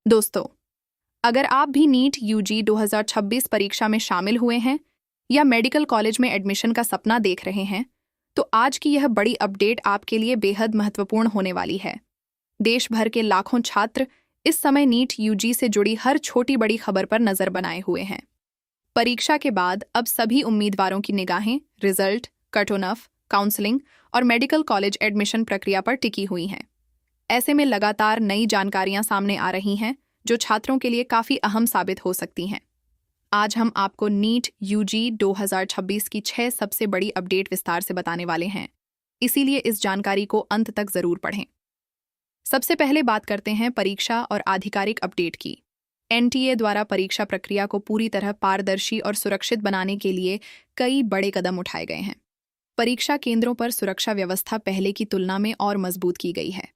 दोस्तों, अगर आप भी नीट यूजी 2026 परीक्षा में शामिल हुए हैं या मेडिकल कॉलेज में एडमिशन का सपना देख रहे हैं, तो आज की यह बड़ी अपडेट आपके लिए बेहद महत्वपूर्ण होने वाली है। देश भर के लाखों छात्र इस समय नीट यूजी से जुड़ी हर छोटी बड़ी खबर पर नजर बनाए हुए हैं। परीक्षा के बाद अब सभी उम्मीदवारों की निगाहें रिजल्ट, कट ऑफ, काउंसलिंग और मेडिकल कॉलेज एडमिशन प्रक्रिया पर टिकी हुई हैं। ऐसे में लगातार नई जानकारियां सामने आ रही हैं जो छात्रों के लिए काफ़ी अहम साबित हो सकती हैं। आज हम आपको नीट यूजी 2026 की 6 सबसे बड़ी अपडेट विस्तार से बताने वाले हैं, इसीलिए इस जानकारी को अंत तक जरूर पढ़ें। सबसे पहले बात करते हैं परीक्षा और आधिकारिक अपडेट की। एनटीए द्वारा परीक्षा प्रक्रिया को पूरी तरह पारदर्शी और सुरक्षित बनाने के लिए कई बड़े कदम उठाए गए हैं। परीक्षा केंद्रों पर सुरक्षा व्यवस्था पहले की तुलना में और मजबूत की गई है।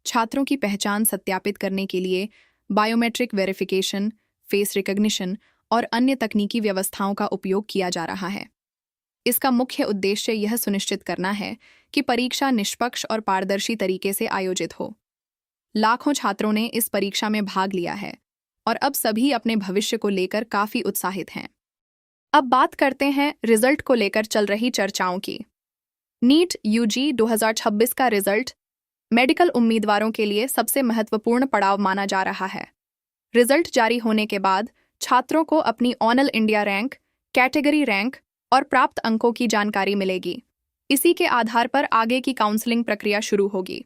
छात्रों की पहचान सत्यापित करने के लिए बायोमेट्रिक वेरिफिकेशन, फेस रिकॉग्निशन और अन्य तकनीकी व्यवस्थाओं का उपयोग किया जा रहा है। इसका मुख्य उद्देश्य यह सुनिश्चित करना है कि परीक्षा निष्पक्ष और पारदर्शी तरीके से आयोजित हो। लाखों छात्रों ने इस परीक्षा में भाग लिया है और अब सभी अपने भविष्य को लेकर काफी उत्साहित हैं। अब बात करते हैं रिजल्ट को लेकर चल रही चर्चाओं की। नीट यूजी 2026 का रिजल्ट मेडिकल उम्मीदवारों के लिए सबसे महत्वपूर्ण पड़ाव माना जा रहा है। रिजल्ट जारी होने के बाद छात्रों को अपनी all India rank, category rank और प्राप्त अंकों की जानकारी मिलेगी। इसी के आधार पर आगे की काउंसलिंग प्रक्रिया शुरू होगी।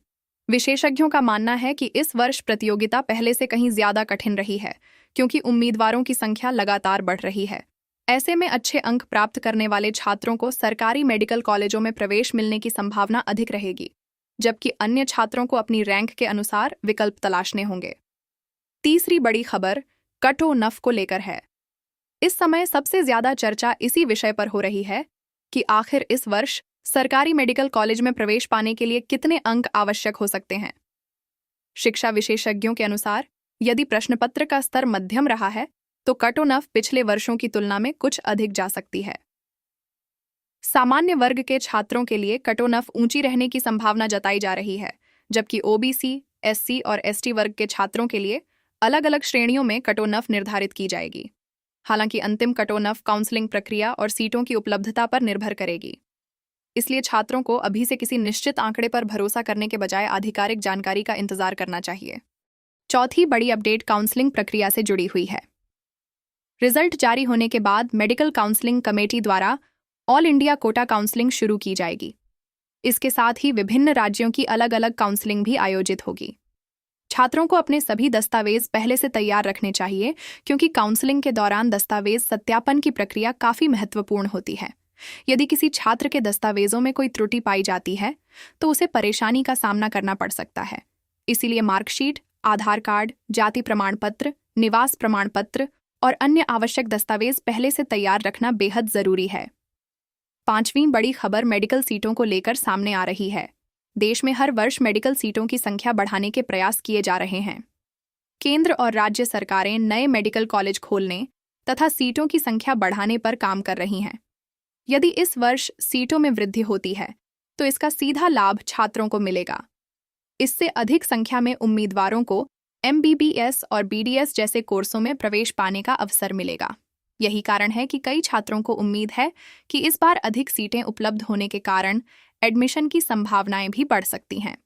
विशेषज्ञों का मानना है कि इस वर्ष प्रतियोगिता पहले से कहीं ज्यादा कठिन रही है, क्योंकि उम्मीदवारों की संख्या लगातार बढ़ रही है। ऐसे में अच्छे अंक प्राप्त करने वाले छात्रों को सरकारी मेडिकल कॉलेजों में प्रवेश मिलने की संभावना अधिक रहेगी, जबकि अन्य छात्रों को अपनी रैंक के अनुसार विकल्प तलाशने होंगे। तीसरी बड़ी खबर कट ऑफ को लेकर है। इस समय सबसे ज्यादा चर्चा इसी विषय पर हो रही है कि आखिर इस वर्ष सरकारी मेडिकल कॉलेज में प्रवेश पाने के लिए कितने अंक आवश्यक हो सकते हैं। शिक्षा विशेषज्ञों के अनुसार यदि प्रश्नपत्र का स्तर मध्यम रहा है तो कट ऑफ पिछले वर्षों की तुलना में कुछ अधिक जा सकती है। सामान्य वर्ग के छात्रों के लिए कट ऑफ ऊंची रहने की संभावना जताई जा रही है, जबकि ओबीसी, एससी और एसटी वर्ग के छात्रों के लिए अलग अलग श्रेणियों में कट ऑफ निर्धारित की जाएगी। हालांकि अंतिम कट ऑफ काउंसलिंग प्रक्रिया और सीटों की उपलब्धता पर निर्भर करेगी। इसलिए छात्रों को अभी से किसी निश्चित आंकड़े पर भरोसा करने के बजाय आधिकारिक जानकारी का इंतजार करना चाहिए। चौथी बड़ी अपडेट काउंसलिंग प्रक्रिया से जुड़ी हुई है। रिजल्ट जारी होने के बाद मेडिकल काउंसलिंग कमेटी द्वारा ऑल इंडिया कोटा काउंसलिंग शुरू की जाएगी। इसके साथ ही विभिन्न राज्यों की अलग अलग काउंसलिंग भी आयोजित होगी। छात्रों को अपने सभी दस्तावेज पहले से तैयार रखने चाहिए, क्योंकि काउंसलिंग के दौरान दस्तावेज सत्यापन की प्रक्रिया काफी महत्वपूर्ण होती है। यदि किसी छात्र के दस्तावेजों में कोई त्रुटि पाई जाती है तो उसे परेशानी का सामना करना पड़ सकता है। इसीलिए मार्कशीट, आधार कार्ड, जाति प्रमाण पत्र, निवास प्रमाण पत्र और अन्य आवश्यक दस्तावेज पहले से तैयार रखना बेहद जरूरी है। पांचवीं बड़ी खबर मेडिकल सीटों को लेकर सामने आ रही है। देश में हर वर्ष मेडिकल सीटों की संख्या बढ़ाने के प्रयास किए जा रहे हैं। केंद्र और राज्य सरकारें नए मेडिकल कॉलेज खोलने तथा सीटों की संख्या बढ़ाने पर काम कर रही हैं। यदि इस वर्ष सीटों में वृद्धि होती है तो इसका सीधा लाभ छात्रों को मिलेगा। इससे अधिक संख्या में उम्मीदवारों को एमबीबीएस और बीडीएस जैसे कोर्सों में प्रवेश पाने का अवसर मिलेगा। यही कारण है कि कई छात्रों को उम्मीद है कि इस बार अधिक सीटें उपलब्ध होने के कारण एडमिशन की संभावनाएं भी बढ़ सकती हैं।